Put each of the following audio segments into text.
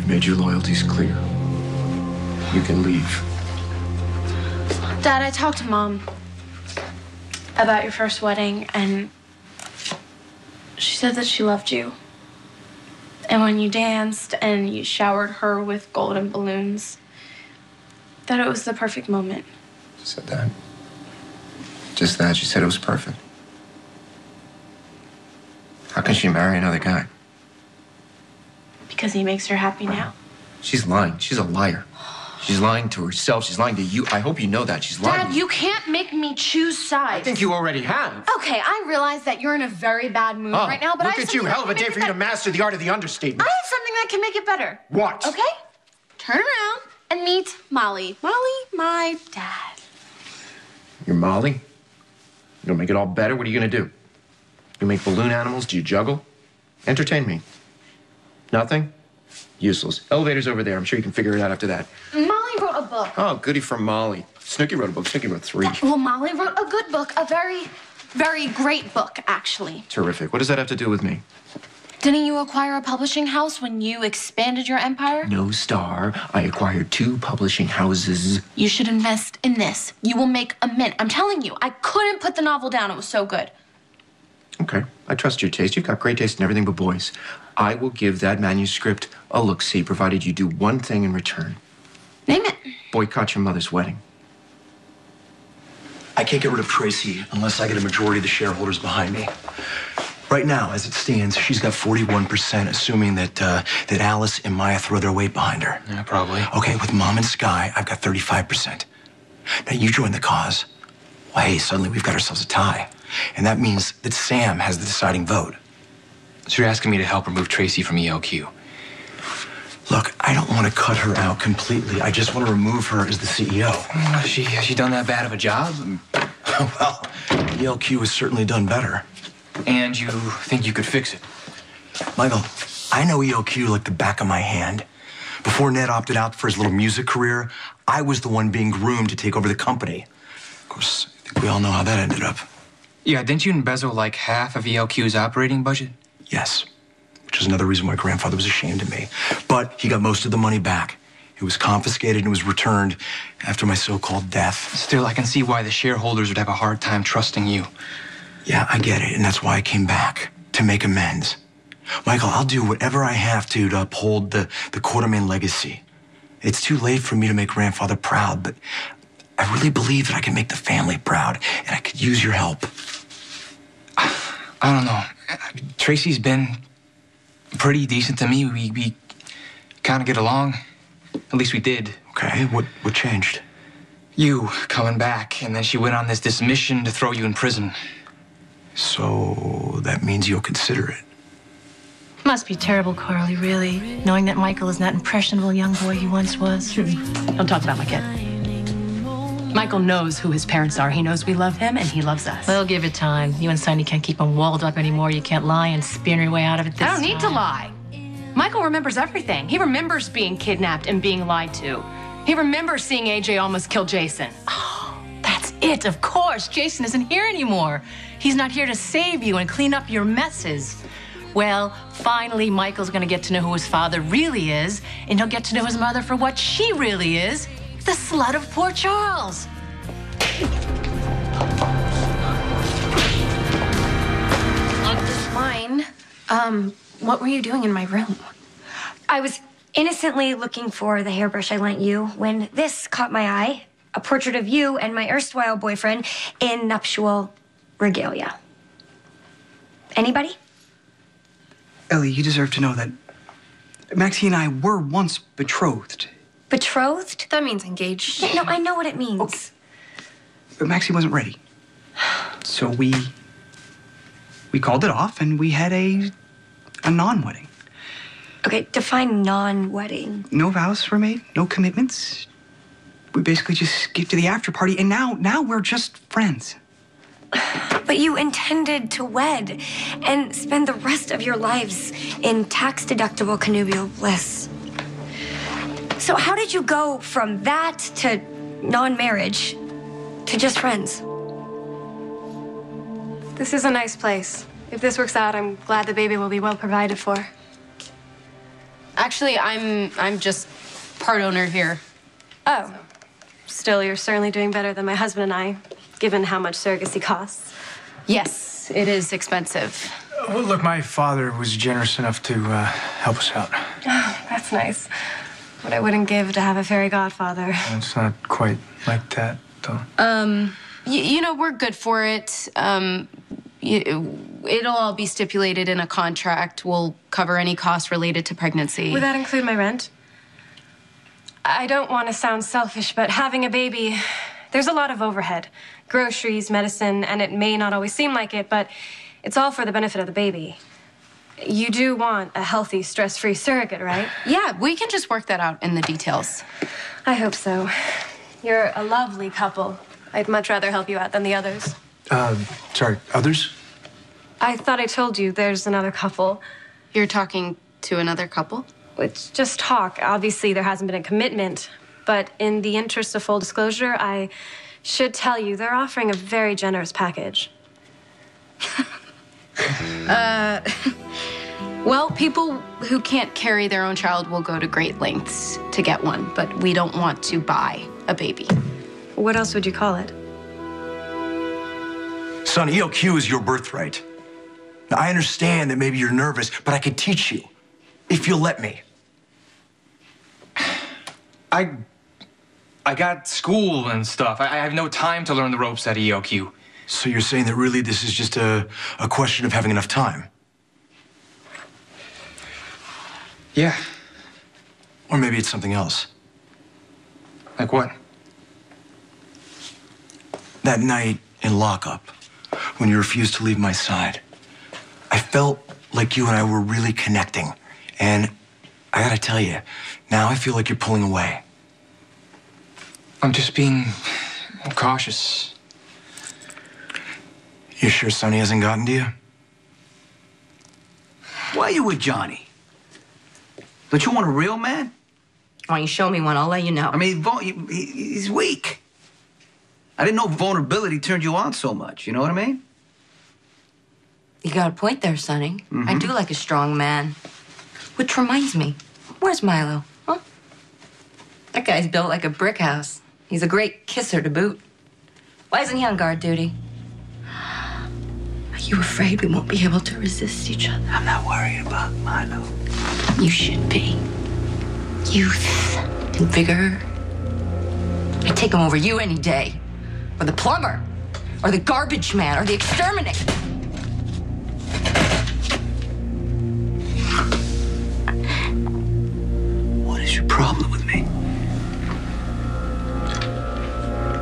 You've made your loyalties clear. You can leave. Dad, I talked to Mom about your first wedding, and she said that she loved you. And when you danced and you showered her with golden balloons, that it was the perfect moment. She said that. Just that. She said it was perfect. How can she marry another guy? Because he makes her happy now. She's lying. She's a liar. She's lying to herself. She's lying to you. I hope you know that. She's lying. Dad, you can't make me choose sides. I think you already have. Okay, I realize that you're in a very bad mood right now, but look at you. Hell of a day for you to master the art of the understatement. I have something that can make it better. What? Okay? Turn around and meet Molly. Molly, my dad. You're Molly? You gonna make it all better? What are you gonna do? You make balloon animals? Do you juggle? Entertain me. Nothing? Useless. Elevator's over there. I'm sure you can figure it out after that. Molly wrote a book. Oh, goody from Molly. Snooki wrote a book. Snooki wrote 3. Well, Molly wrote a good book. A very, very great book, actually. Terrific. What does that have to do with me? Didn't you acquire a publishing house when you expanded your empire? No, Star. I acquired 2 publishing houses. You should invest in this. You will make a mint. I'm telling you, I couldn't put the novel down. It was so good. Okay. I trust your taste. You've got great taste in everything but boys. I will give that manuscript a look-see, provided you do one thing in return. Name it. Boycott your mother's wedding. I can't get rid of Tracy unless I get a majority of the shareholders behind me. Right now, as it stands, she's got 41%, assuming that Alice and Maya throw their weight behind her. Yeah, probably. Okay, with Mom and Sky, I've got 35%. Now, you join the cause. Well, hey, suddenly we've got ourselves a tie. And that means that Sam has the deciding vote. So you're asking me to help remove Tracy from ELQ? Look, I don't want to cut her out completely. I just want to remove her as the CEO. Has she done that bad of a job? Well, ELQ has certainly done better. And you think you could fix it? Michael, I know ELQ like the back of my hand. Before Ned opted out for his little music career, I was the one being groomed to take over the company. Of course, I think we all know how that ended up. Yeah, didn't you embezzle like half of ELQ's operating budget? Yes, which is another reason why grandfather was ashamed of me. But he got most of the money back. It was confiscated and was returned after my so-called death. Still, I can see why the shareholders would have a hard time trusting you. Yeah, I get it, and that's why I came back, to make amends. Michael, I'll do whatever I have to uphold the Quartermain legacy. It's too late for me to make grandfather proud, but I really believe that I can make the family proud, and I could use your help. I don't know. Tracy's been pretty decent to me. We kind of get along. At least we did. Okay, what changed? You coming back, and then she went on this mission to throw you in prison. So that means you'll consider it. Must be terrible, Carly, really, knowing that Michael is that impressionable young boy he once was. Don't talk about my kid. Michael knows who his parents are. He knows we love him, and he loves us. Well, give it time. You and Sonny can't keep him walled up anymore. You can't lie and spin your way out of it this I don't need to time. lie. Michael remembers everything. He remembers being kidnapped and being lied to. He remembers seeing AJ almost kill Jason. Oh, that's it, of course. Jason isn't here anymore. He's not here to save you and clean up your messes. Well, finally, Michael's gonna get to know who his father really is, and he'll get to know his mother for what she really is, the slut of Port Charles. Mine. What were you doing in my room? I was innocently looking for the hairbrush I lent you when this caught my eye. A portrait of you and my erstwhile boyfriend in nuptial regalia. Anybody? Ellie, you deserve to know that Maxie and I were once betrothed. Betrothed? That means engaged. No, I know what it means. Okay. But Maxie wasn't ready. So we called it off and we had a non-wedding. Okay, define non-wedding. No vows were made, no commitments. We basically just skipped to the after party, and now we're just friends. But you intended to wed and spend the rest of your lives in tax-deductible connubial bliss. So how did you go from that to non-marriage to just friends? This is a nice place. If this works out, I'm glad the baby will be well provided for. Actually, I'm just part owner here. Oh. Still, you're certainly doing better than my husband and I, given how much surrogacy costs. Yes, it is expensive. Well, look, my father was generous enough to help us out. Oh, that's nice. What I wouldn't give to have a fairy godfather. It's not quite like that, though. You know, we're good for it. It'll all be stipulated in a contract. We'll cover any costs related to pregnancy. Would that include my rent? I don't want to sound selfish, but having a baby, there's a lot of overhead. Groceries, medicine, and it may not always seem like it, but it's all for the benefit of the baby. You do want a healthy, stress-free surrogate, right? Yeah, we can just work that out in the details. I hope so. You're a lovely couple. I'd much rather help you out than the others. Sorry, others? I thought I told you there's another couple. You're talking to another couple? It's just talk. Obviously, there hasn't been a commitment. But in the interest of full disclosure, I should tell you they're offering a very generous package. Well, people who can't carry their own child will go to great lengths to get one, but we don't want to buy a baby. What else would you call it? Son, ELQ is your birthright. Now, I understand that maybe you're nervous, but I could teach you, if you'll let me. I got school and stuff. I have no time to learn the ropes at ELQ. So you're saying that really this is just a question of having enough time? Yeah. Or maybe it's something else. Like what? That night in lockup, when you refused to leave my side, I felt like you and I were really connecting. And I gotta tell you, now I feel like you're pulling away. I'm just being cautious. You sure Sonny hasn't gotten to you? Why are you with Johnny? Don't you want a real man? Why don't you show me one? I'll let you know. I mean, he's weak. I didn't know vulnerability turned you on so much. You know what I mean? You got a point there, Sonny. Mm-hmm. I do like a strong man. Which reminds me, where's Milo? Huh? That guy's built like a brick house. He's a great kisser to boot. Why isn't he on guard duty? Are you afraid we won't be able to resist each other? I'm not worried about Milo. You should be. Youth and vigor. I'd take him over you any day. Or the plumber. Or the garbage man. Or the exterminator. What is your problem with me?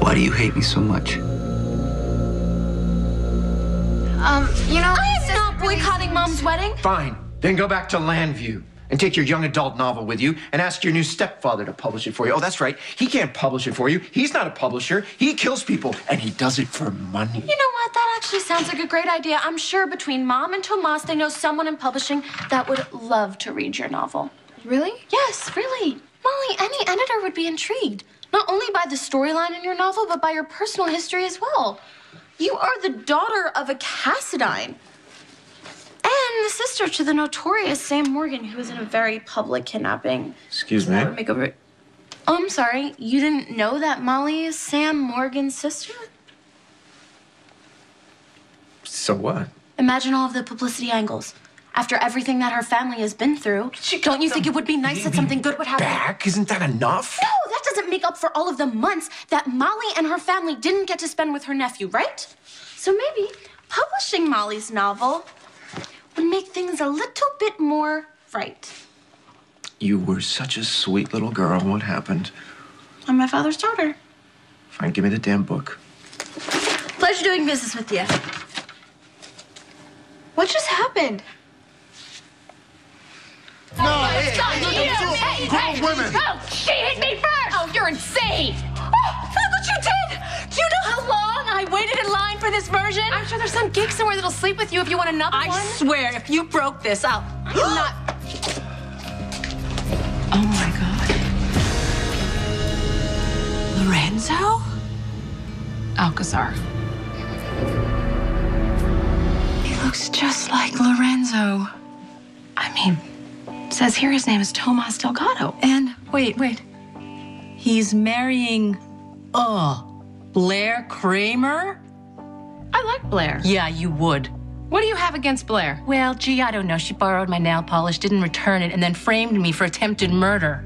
Why do you hate me so much? You know, I am not boycotting Mom's wedding. Fine. Then go back to Landview and take your young adult novel with you and ask your new stepfather to publish it for you. Oh, that's right. He can't publish it for you. He's not a publisher. He kills people, and he does it for money. You know what? That actually sounds like a great idea. I'm sure between Mom and Tomas, they know someone in publishing that would love to read your novel. Really? Yes, really. Molly, any editor would be intrigued. Not only by the storyline in your novel, but by your personal history as well. You are the daughter of a Cassadine. And the sister to the notorious Sam Morgan, who was in a very public kidnapping. Excuse me? Oh, I'm sorry. You didn't know that Molly is Sam Morgan's sister? So what? Imagine all of the publicity angles. After everything that her family has been through, don't you think it would be nice that something good would happen? Back? Isn't that enough? No, that doesn't make up for all of the months that Molly and her family didn't get to spend with her nephew, right? So maybe publishing Molly's novel would make things a little bit more right. You were such a sweet little girl. What happened? I'm my father's daughter. Fine, give me the damn book. Pleasure doing business with you. What just happened? No, hey, women. Oh, she hit me first! Oh, you're insane! Oh, look what you did! Do you know how long I waited in line for this version? I'm sure there's some geek somewhere that'll sleep with you if you want another one. I swear, if you broke this, I'm not. Oh my God. Lorenzo? Alcazar. He looks just like Lorenzo. I mean, says here his name is Tomas Delgado. And wait. He's marrying, Blair Kramer? I like Blair. Yeah, you would. What do you have against Blair? Well, gee, I don't know. She borrowed my nail polish, didn't return it, and then framed me for attempted murder.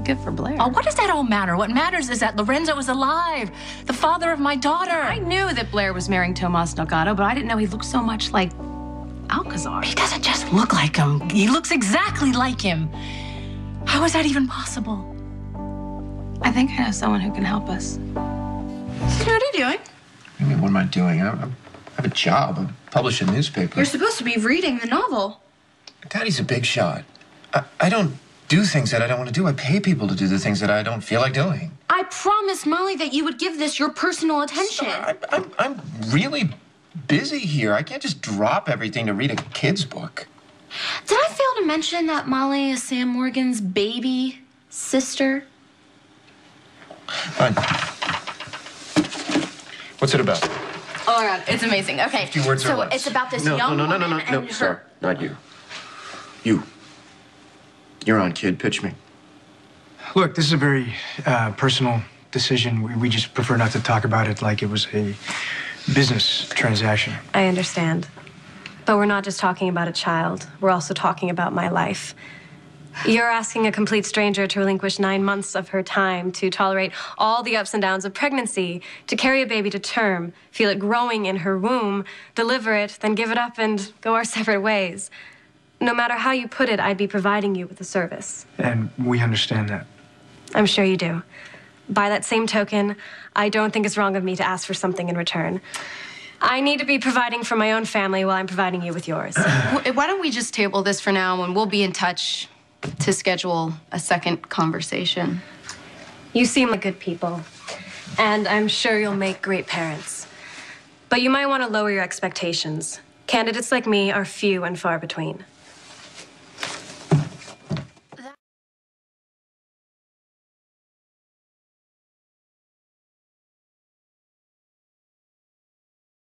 Good for Blair. Oh, what does that all matter? What matters is that Lorenzo is alive, the father of my daughter. I knew that Blair was marrying Tomas Delgado, but I didn't know he looked so much like Alcazar. He doesn't just look like him. He looks exactly like him. How is that even possible? I think I know someone who can help us. What are you doing? I mean, what am I doing? I have a job. I publish a newspaper. You're supposed to be reading the novel. Daddy's a big shot. I don't do things that I don't want to do. I pay people to do the things that I don't feel like doing. I promised Molly that you would give this your personal attention. I'm really busy here. I can't just drop everything to read a kid's book. Did I fail to mention that Molly is Sam Morgan's baby sister? Fine. What's it about? Oh my God, it's amazing. Okay, 50 words or so less. it's about this young woman No, and sir, not you. You. You're on, kid. Pitch me. Look, this is a very personal decision. We just prefer not to talk about it like it was a business transaction. I understand. But we're not just talking about a child. We're also talking about my life. You're asking a complete stranger to relinquish 9 months of her time to tolerate all the ups and downs of pregnancy, to carry a baby to term, feel it growing in her womb, deliver it, then give it up and go our separate ways. No matter how you put it, I'd be providing you with a service. And we understand that. I'm sure you do. By that same token, I don't think it's wrong of me to ask for something in return. I need to be providing for my own family while I'm providing you with yours. Why don't we just table this for now and we'll be in touch to schedule a second conversation. You seem like good people, and I'm sure you'll make great parents. But you might want to lower your expectations. Candidates like me are few and far between.